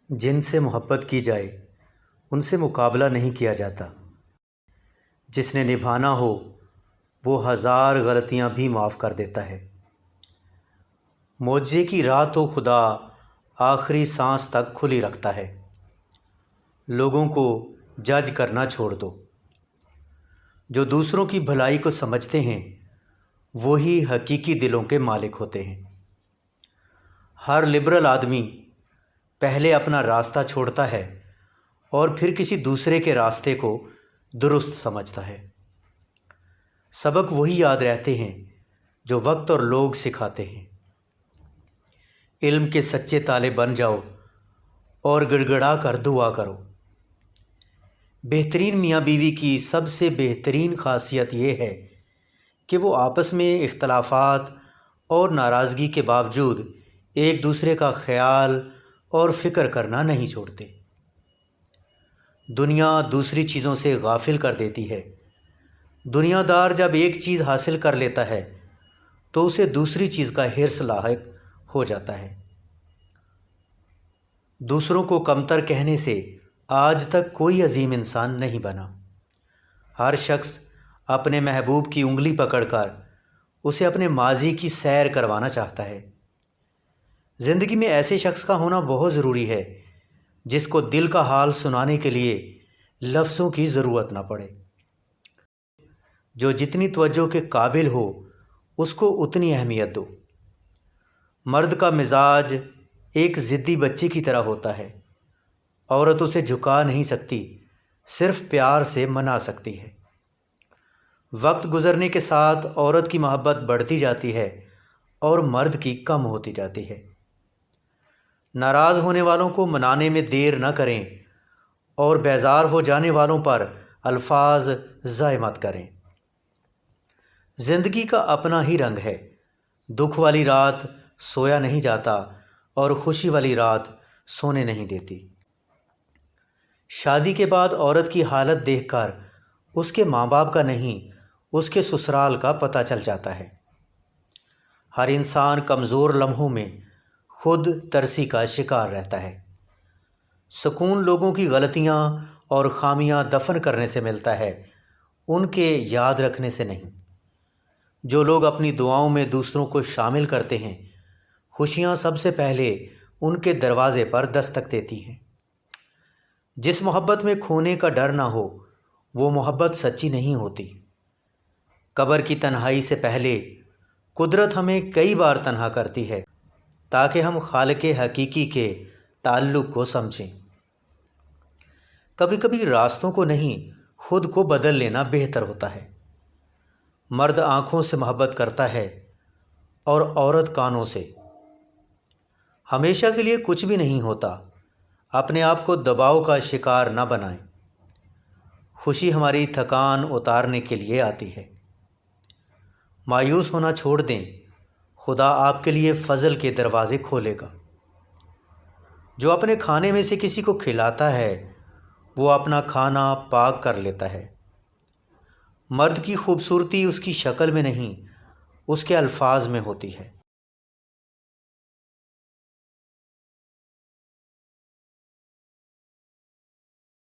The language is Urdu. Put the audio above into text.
جن سے محبت کی جائے ان سے مقابلہ نہیں کیا جاتا۔ جس نے نبھانا ہو وہ ہزار غلطیاں بھی معاف کر دیتا ہے۔ معجزے کی راہ تو خدا آخری سانس تک کھلی رکھتا ہے۔ لوگوں کو جج کرنا چھوڑ دو۔ جو دوسروں کی بھلائی کو سمجھتے ہیں وہی حقیقی دلوں کے مالک ہوتے ہیں۔ ہر لبرل آدمی پہلے اپنا راستہ چھوڑتا ہے اور پھر کسی دوسرے کے راستے کو درست سمجھتا ہے۔ سبق وہی یاد رہتے ہیں جو وقت اور لوگ سکھاتے ہیں۔ علم کے سچے تالے بن جاؤ اور گڑ گڑا کر دعا کرو۔ بہترین میاں بیوی کی سب سے بہترین خاصیت یہ ہے کہ وہ آپس میں اختلافات اور ناراضگی کے باوجود ایک دوسرے کا خیال اور فکر کرنا نہیں چھوڑتے۔ دنیا دوسری چیزوں سے غافل کر دیتی ہے۔ دنیا دار جب ایک چیز حاصل کر لیتا ہے تو اسے دوسری چیز کا حرص لاحق ہو جاتا ہے۔ دوسروں کو کمتر کہنے سے آج تک کوئی عظیم انسان نہیں بنا۔ ہر شخص اپنے محبوب کی انگلی پکڑ کر اسے اپنے ماضی کی سیر کروانا چاہتا ہے۔ زندگی میں ایسے شخص کا ہونا بہت ضروری ہے جس کو دل کا حال سنانے کے لیے لفظوں کی ضرورت نہ پڑے۔ جو جتنی توجہ کے قابل ہو اس کو اتنی اہمیت دو۔ مرد کا مزاج ایک ضدی بچے کی طرح ہوتا ہے۔ عورت اسے جھکا نہیں سکتی، صرف پیار سے منا سکتی ہے۔ وقت گزرنے کے ساتھ عورت کی محبت بڑھتی جاتی ہے اور مرد کی کم ہوتی جاتی ہے۔ ناراض ہونے والوں کو منانے میں دیر نہ کریں اور بیزار ہو جانے والوں پر الفاظ ضائع مت کریں۔ زندگی کا اپنا ہی رنگ ہے۔ دکھ والی رات سویا نہیں جاتا اور خوشی والی رات سونے نہیں دیتی۔ شادی کے بعد عورت کی حالت دیکھ کر اس کے ماں باپ کا نہیں، اس کے سسرال کا پتہ چل جاتا ہے۔ ہر انسان کمزور لمحوں میں خود ترسی کا شکار رہتا ہے۔ سکون لوگوں کی غلطیاں اور خامیاں دفن کرنے سے ملتا ہے، ان کے یاد رکھنے سے نہیں۔ جو لوگ اپنی دعاؤں میں دوسروں کو شامل کرتے ہیں، خوشیاں سب سے پہلے ان کے دروازے پر دستک دیتی ہیں۔ جس محبت میں کھونے کا ڈر نہ ہو وہ محبت سچی نہیں ہوتی۔ قبر کی تنہائی سے پہلے قدرت ہمیں کئی بار تنہا کرتی ہے تاکہ ہم خالق حقیقی کے تعلق کو سمجھیں۔ کبھی کبھی راستوں کو نہیں خود کو بدل لینا بہتر ہوتا ہے۔ مرد آنکھوں سے محبت کرتا ہے اور عورت کانوں سے۔ ہمیشہ کے لیے کچھ بھی نہیں ہوتا، اپنے آپ کو دباؤ کا شکار نہ بنائیں۔ خوشی ہماری تھکان اتارنے کے لیے آتی ہے۔ مایوس ہونا چھوڑ دیں، خدا آپ کے لیے فضل کے دروازے کھولے گا۔ جو اپنے کھانے میں سے کسی کو کھلاتا ہے وہ اپنا کھانا پاک کر لیتا ہے۔ مرد کی خوبصورتی اس کی شکل میں نہیں، اس کے الفاظ میں ہوتی ہے۔